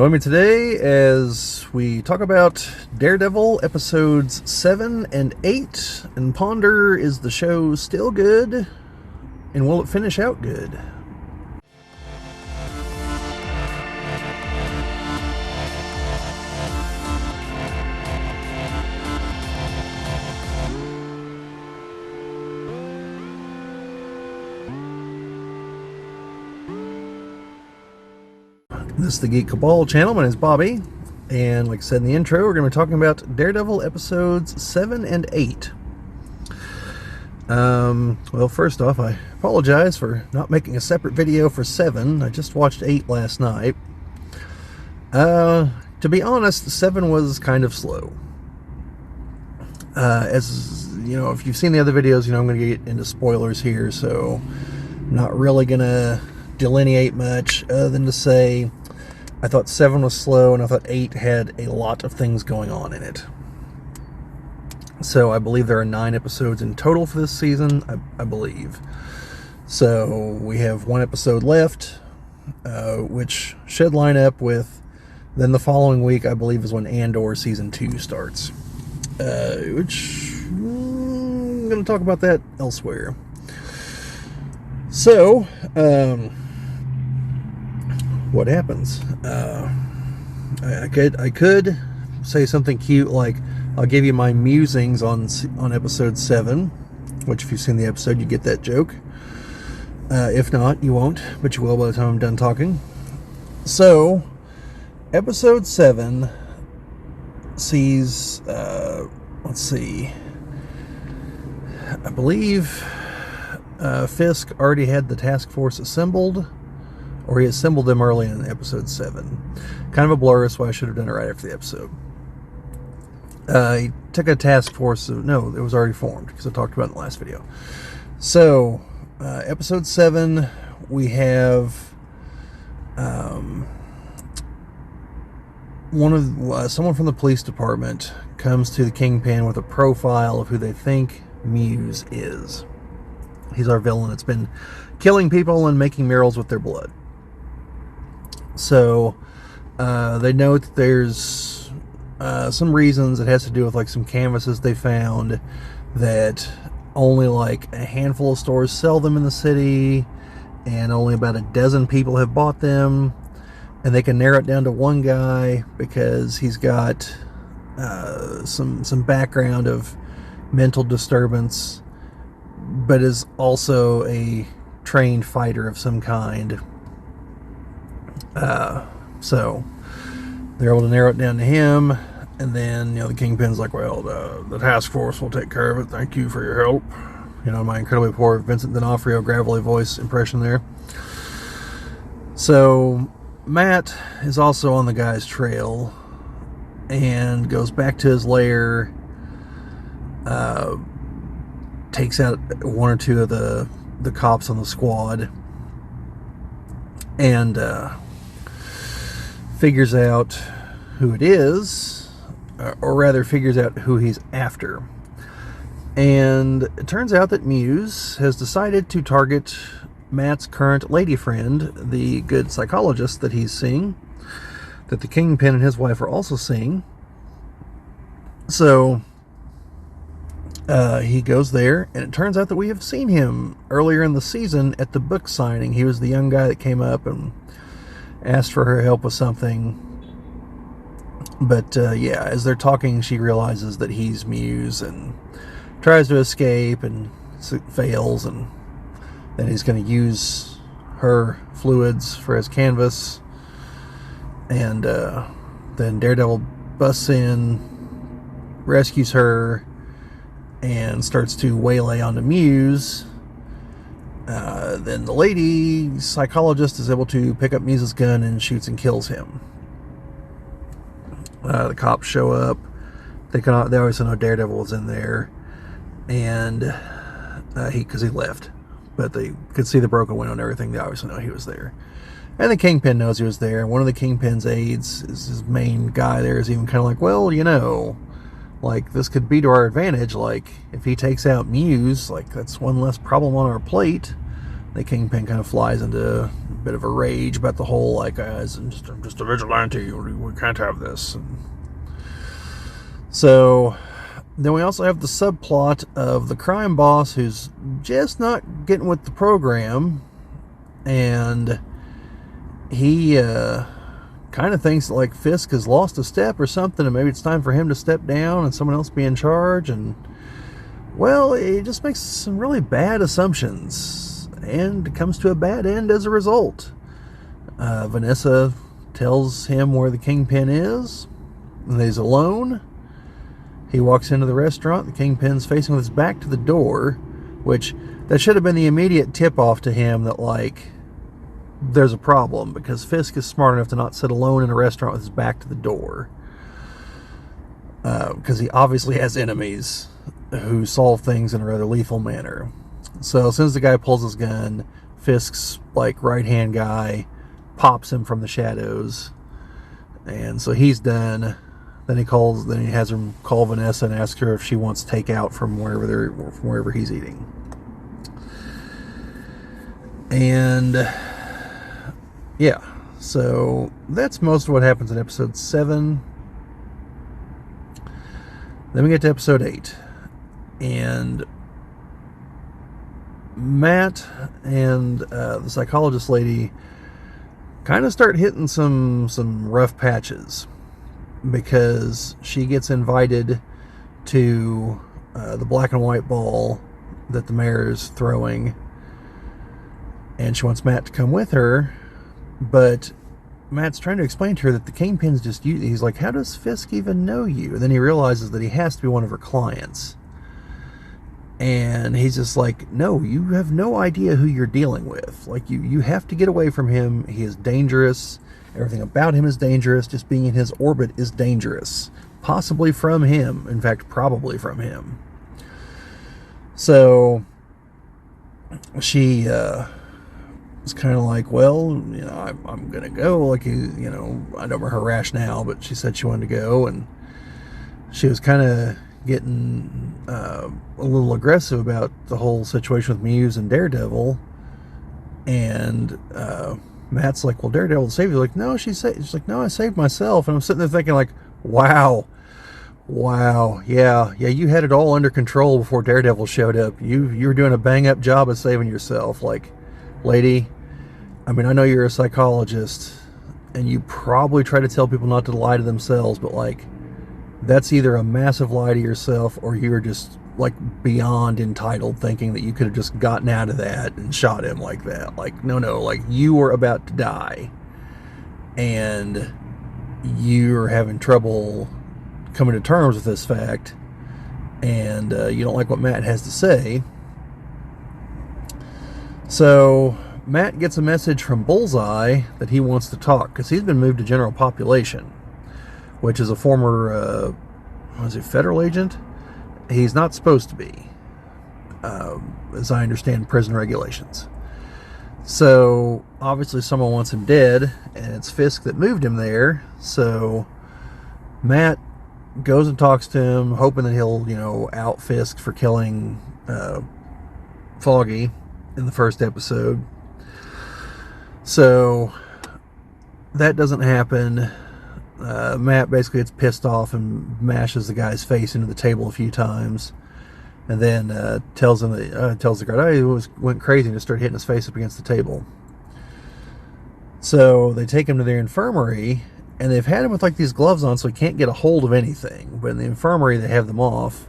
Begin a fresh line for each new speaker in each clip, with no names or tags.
Join me today as we talk about Daredevil episodes 7 and 8 and ponder, is the show still good? And will it finish out good? This is the Geek Cabal channel. My name is Bobbie, and like I said in the intro, we're going to be talking about Daredevil episodes 7 and 8. Well, first off, I apologize for not making a separate video for 7. I just watched 8 last night. To be honest, 7 was kind of slow. As you know, if you've seen the other videos, you know I'm going to get into spoilers here, so I'm not really going to delineate much other than to say I thought 7 was slow, and I thought 8 had a lot of things going on in it. So I believe there are 9 episodes in total for this season, I believe. So we have 1 episode left, which should line up with, then the following week, I believe, is when Andor Season 2 starts. Which, I'm going to talk about that elsewhere. So, what happens? I could say something cute like, I'll give you my musings on episode 7, which if you've seen the episode, you get that joke. If not, you won't, but you will by the time I'm done talking. So, episode 7 sees, let's see, I believe Fisk already had the task force assembled, or he assembled them early in episode 7. Kind of a blur, so I should have done it right after the episode. He took a task force. No, it was already formed, because I talked about it in the last video. So, episode 7, we have someone from the police department comes to the Kingpin with a profile of who they think Muse is. He's our villain. It's been killing people and making murals with their blood. So, they note that there's some reasons. It has to do with like some canvases they found that only like a handful of stores sell them in the city, and only about a dozen people have bought them, and they can narrow it down to one guy because he's got some background of mental disturbance, but is also a trained fighter of some kind. So they're able to narrow it down to him, and then, you know, the Kingpin's like, well, the task force will take care of it. Thank you for your help. You know, my incredibly poor Vincent D'Onofrio gravelly voice impression there. So Matt is also on the guy's trail and goes back to his lair, takes out 1 or 2 of the cops on the squad, and figures out who it is, or rather figures out who he's after. And it turns out that Muse has decided to target Matt's current lady friend, the good psychologist that he's seeing, that the Kingpin and his wife are also seeing. So he goes there, and it turns out that we have seen him earlier in the season at the book signing. He was the young guy that came up and asked for her help with something. But yeah, as they're talking, she realizes that he's Muse and tries to escape and fails, and then he's going to use her fluids for his canvas. And then Daredevil busts in, rescues her, and starts to waylay onto Muse. Then the lady psychologist is able to pick up Muse's gun and shoots and kills him. The cops show up. They obviously know Daredevil was in there, and because he left, but they could see the broken window and everything. They obviously know he was there, and the Kingpin knows he was there. One of the Kingpin's aides, is his main guy there, is even kind of like, well, you know, like, this could be to our advantage. Like, if he takes out Muse, like, that's one less problem on our plate. The Kingpin kind of flies into a bit of a rage about the whole, like, I'm just a vigilante, we can't have this. So then we also have the subplot of the crime boss who's just not getting with the program, and he kind of thinks that, like, Fisk has lost a step or something, and maybe it's time for him to step down and someone else be in charge. And, well, it just makes some really bad assumptions, and comes to a bad end as a result. Vanessa tells him where the Kingpin is, and he's alone. He walks into the restaurant. The Kingpin's facing with his back to the door, which that should have been the immediate tip-off to him that, like, there's a problem, because Fisk is smart enough to not sit alone in a restaurant with his back to the door. Because he obviously has enemies who solve things in a rather lethal manner. So as soon as the guy pulls his gun, Fisk's, like, right-hand guy pops him from the shadows. And so he's done. Then he has him call Vanessa and ask her if she wants takeout from wherever he's eating. And yeah, so that's most of what happens in episode 7. Then we get to episode 8, and Matt and the psychologist lady kind of start hitting some rough patches, because she gets invited to the black and white ball that the mayor is throwing, and she wants Matt to come with her, but Matt's trying to explain to her that the Kingpin's just you. He's like, how does Fisk even know you? And then he realizes that he has to be one of her clients. And he's just like, no, you have no idea who you're dealing with. Like, you have to get away from him. He is dangerous. Everything about him is dangerous. Just being in his orbit is dangerous. Possibly from him. In fact, probably from him. So she was kind of like, well, I'm going to go. Like, I don't remember her rationale, but she said she wanted to go. And she was kind of getting a little aggressive about the whole situation with Muse and Daredevil. And Matt's like, well, Daredevil saved you. Like, no, she's like, no, I saved myself. And I'm sitting there thinking, like, wow, yeah, you had it all under control before Daredevil showed up. You were doing a bang up job of saving yourself. Like, lady, I mean, I know you're a psychologist, and you probably try to tell people not to lie to themselves, but, like, that's either a massive lie to yourself, or you're just, like, beyond entitled, thinking that you could have just gotten out of that and shot him like that. Like, no, like, you were about to die, and you're having trouble coming to terms with this fact, and you don't like what Matt has to say. So Matt gets a message from Bullseye that he wants to talk, because he's been moved to general population, which is a former federal agent. He's not supposed to be, as I understand prison regulations. So obviously someone wants him dead, and it's Fisk that moved him there. So Matt goes and talks to him, hoping that he'll out Fisk for killing Foggy in the first episode. So that doesn't happen. Matt basically gets pissed off and mashes the guy's face into the table a few times, and then tells the guard, oh, he went crazy and just started hitting his face up against the table. So they take him to their infirmary, and they've had him with, like, these gloves on so he can't get a hold of anything. But in the infirmary, they have them off,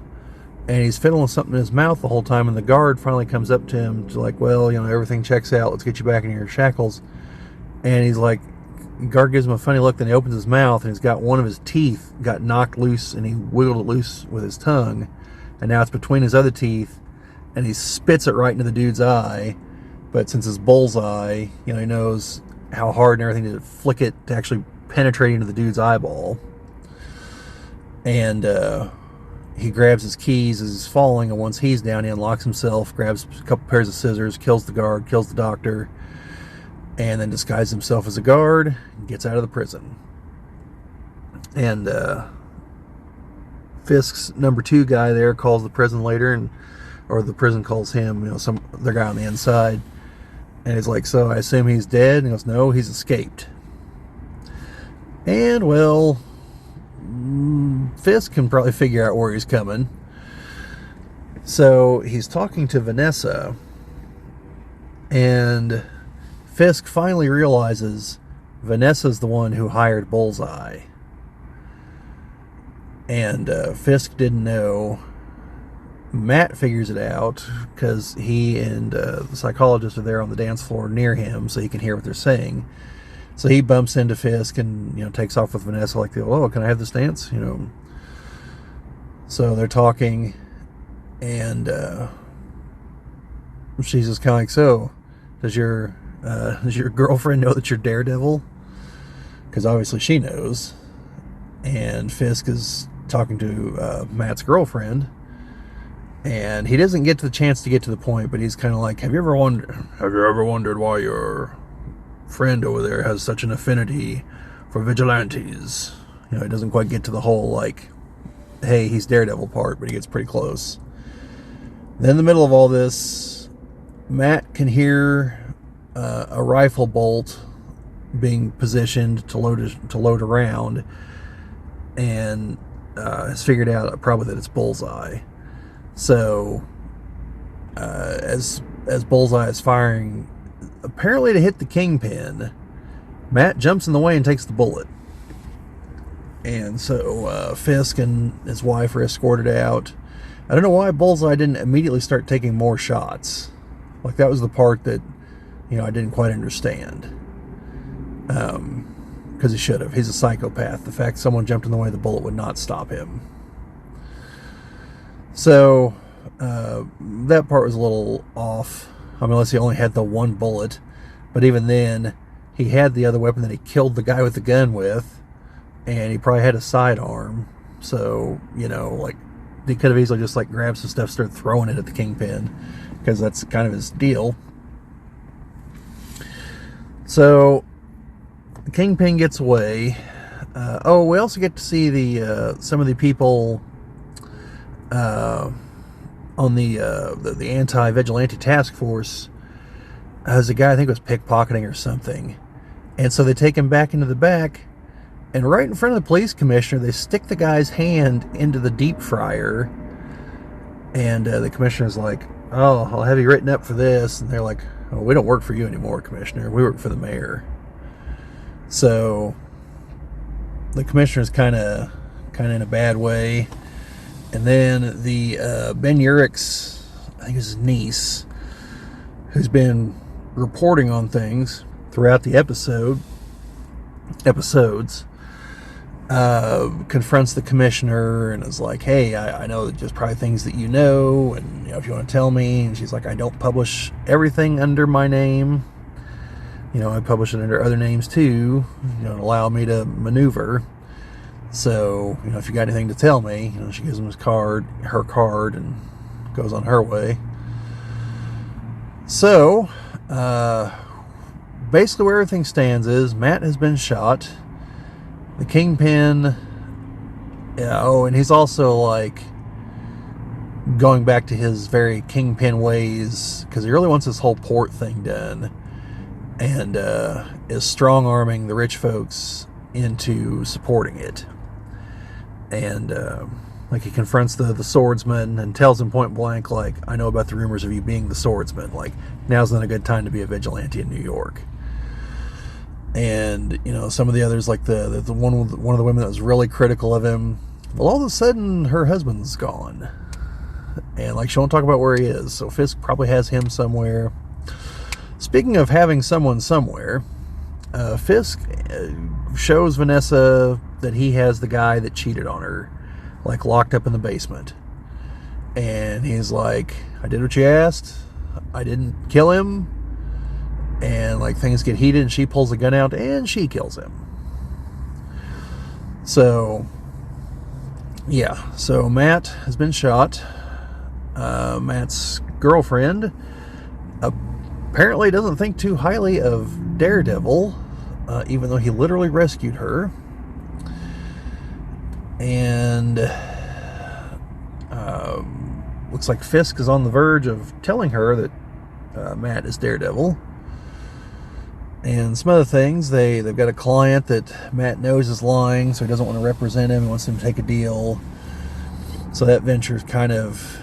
and he's fiddling with something in his mouth the whole time, and the guard finally comes up to him to, like, well, everything checks out, let's get you back in your shackles. And he's like, the guard gives him a funny look, then he opens his mouth, and he's got one of his teeth got knocked loose, and he wiggled it loose with his tongue, and now it's between his other teeth, and he spits it right into the dude's eye. But since it's Bullseye, he knows how hard and everything to flick it to actually penetrate into the dude's eyeball. And he grabs his keys as he's falling, and once he's down, he unlocks himself, grabs a couple pairs of scissors, kills the guard, kills the doctor, and then disguises himself as a guard and gets out of the prison. And Fisk's number 2 guy there calls the prison later, or the prison calls him, some other guy on the inside, And he's like, so I assume he's dead? And he goes, no, he's escaped. And, well, Fisk can probably figure out where he's coming. So he's talking to Vanessa, and Fisk finally realizes Vanessa's the one who hired Bullseye. And Fisk didn't know. Matt figures it out because he and the psychologist are there on the dance floor near him, so he can hear what they're saying. So he bumps into Fisk and takes off with Vanessa like, oh, can I have this dance? So they're talking, and she's just kind of like, so does your girlfriend know that you're Daredevil? Because obviously she knows. And Fisk is talking to Matt's girlfriend, and he doesn't get to the chance to get to the point, but he's kind of like, have you ever wondered why your friend over there has such an affinity for vigilantes? He doesn't quite get to the whole like, hey, he's Daredevil part, but he gets pretty close. Then in the middle of all this, Matt can hear a rifle bolt being positioned to load around, and has figured out probably that it's Bullseye. So as Bullseye is firing, apparently to hit the Kingpin, Matt jumps in the way and takes the bullet. And so Fisk and his wife are escorted out. I don't know why Bullseye didn't immediately start taking more shots. Like, that was the part that I didn't quite understand. Because he should have. He's a psychopath. The fact someone jumped in the way of the bullet would not stop him. So that part was a little off. I mean, unless he only had the one bullet. But even then, he had the other weapon that he killed the guy with the gun with. And he probably had a sidearm. So, like, he could have easily just, like, grabbed some stuff, started throwing it at the Kingpin. Because that's kind of his deal. So the Kingpin gets away. We also get to see the some of the people on the anti-vigilante task force. As a guy, I think was pickpocketing or something, and so they take him back into the back, and right in front of the police commissioner, they stick the guy's hand into the deep fryer, and the commissioner's like, "Oh, I'll have you written up for this," and they're like, "Oh, we don't work for you anymore, Commissioner. We work for the mayor." So the commissioner's kind of in a bad way. And then the Ben Urich's, I think it's his niece, who's been reporting on things throughout the episodes, confronts the commissioner and is like, "Hey, I know that there's probably things that and if you want to tell me." And she's like, "I don't publish everything under my name. I publish it under other names too, to allow me to maneuver. So, if you got anything to tell me," she gives him her card, and goes on her way. So, basically where everything stands is Matt has been shot. The Kingpin, and he's also like going back to his very Kingpin ways, because he really wants this whole port thing done, and is strong-arming the rich folks into supporting it. And like, he confronts the swordsman and tells him point blank, like, "I know about the rumors of you being the swordsman. Like, now's not a good time to be a vigilante in New York." And some of the others, like the one of the women that was really critical of him, well, all of a sudden her husband's gone, and like, she won't talk about where he is. So Fisk probably has him somewhere. Speaking of having someone somewhere, Fisk shows Vanessa that he has the guy that cheated on her, like, locked up in the basement. And he's like, "I did what you asked. I didn't kill him." And like, things get heated, and she pulls a gun out and she kills him. So yeah, so Matt has been shot. Matt's girlfriend apparently doesn't think too highly of Daredevil, even though he literally rescued her. And looks like Fisk is on the verge of telling her that Matt is Daredevil. And some other things, they've got a client that Matt knows is lying, so he doesn't want to represent him. He wants him to take a deal. So that venture's kind of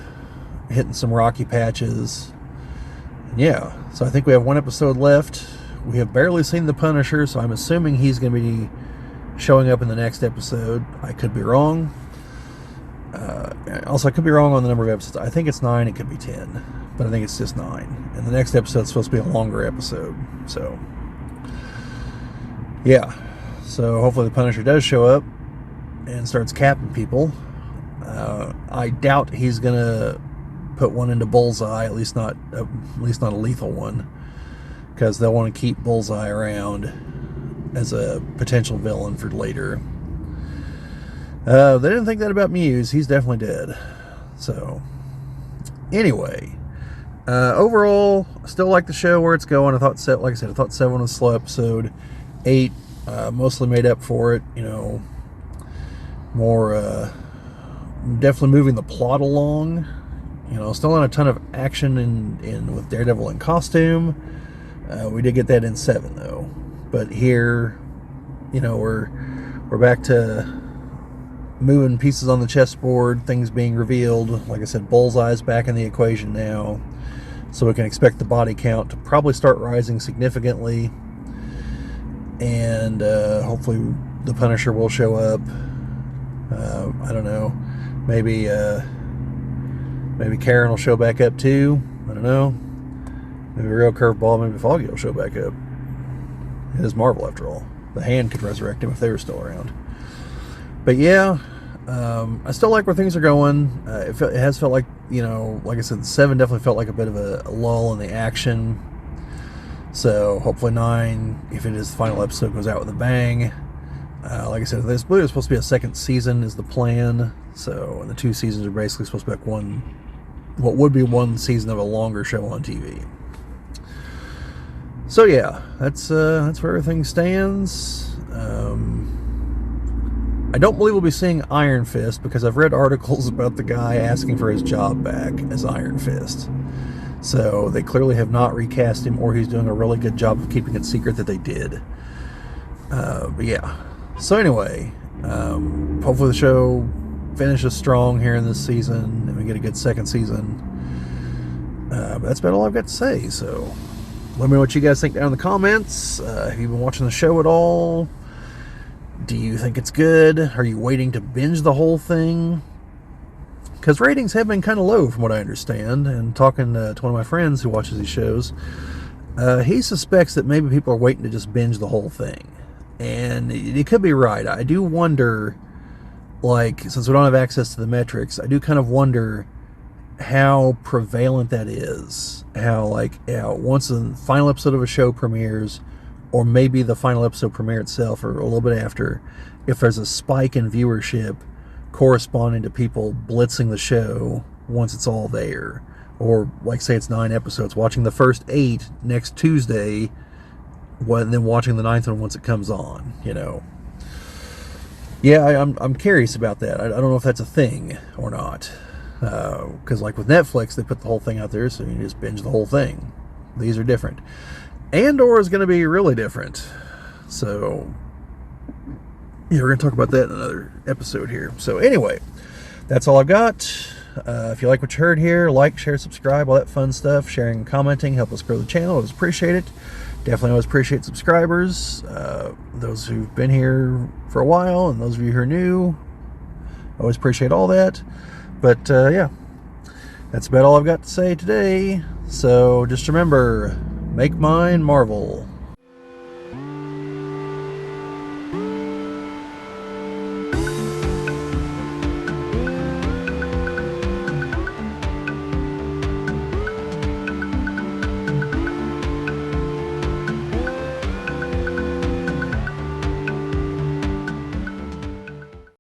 hitting some rocky patches. Yeah, so I think we have one episode left. We have barely seen the Punisher, so I'm assuming he's going to be showing up in the next episode. I could be wrong. Also, I could be wrong on the number of episodes. I think it's 9, it could be 10, but I think it's just 9. And the next episode's supposed to be a longer episode. So, yeah. So hopefully the Punisher does show up and starts capping people. I doubt he's going to put one into Bullseye, at least not a lethal one, because they'll want to keep Bullseye around as a potential villain for later. They didn't think that about Muse. He's definitely dead. So, anyway, overall, I still like the show where it's going. I thought 7 was a slow episode. 8 mostly made up for it. You know, more definitely moving the plot along. You know, still not a ton of action in with Daredevil in costume. We did get that in 7 though. But here, you know, we're back to moving pieces on the chessboard, things being revealed. Like I said, Bullseye's back in the equation now, so we can expect the body count to probably start rising significantly, and hopefully the Punisher will show up. I don't know, maybe Karen will show back up too. I don't know. Maybe a real curveball, maybe Foggy will show back up. It is Marvel after all. The Hand could resurrect him if they were still around. But yeah, I still like where things are going. It has felt like, you know, like I said, 7 definitely felt like a bit of a lull in the action. So hopefully 9, if it is the final episode, goes out with a bang. Like I said, there's supposed to be a second season is the plan. So, and the 2 seasons are basically supposed to be like what would be one season of a longer show on TV. So yeah, that's where everything stands. I don't believe we'll be seeing Iron Fist, because I've read articles about the guy asking for his job back as Iron Fist. So they clearly have not recast him, or he's doing a really good job of keeping it secret that they did. But yeah. So anyway, hopefully the show finishes strong here in this season, and we get a good second season. But that's about all I've got to say. So let me know what you guys think down in the comments. Have you been watching the show at all? Do you think it's good? Are you waiting to binge the whole thing? Because ratings have been kind of low from what I understand. And talking to one of my friends who watches these shows, he suspects that maybe people are waiting to just binge the whole thing. And he could be right. I do wonder, like, since we don't have access to the metrics, I do kind of wonder how prevalent that is. How, like, once the final episode of a show premieres, or maybe the final episode premiere itself, or a little bit after, if there's a spike in viewership corresponding to people blitzing the show once it's all there. Or, like, say it's 9 episodes, watching the first 8 next Tuesday, and then watching the 9th one once it comes on, you know. Yeah, I'm curious about that. I don't know if that's a thing or not. Because, like, with Netflix, they put the whole thing out there, so you just binge the whole thing. These are different. Andor is going to be really different. So, yeah, we're going to talk about that in another episode here. So, anyway, that's all I've got. If you like what you heard here, like, share, subscribe, all that fun stuff. Sharing and commenting help us grow the channel. I always appreciate it. Definitely always appreciate subscribers. Those who've been here for a while, and those of you who are new, always appreciate all that. But, yeah, that's about all I've got to say today. So, just remember, make mine Marvel.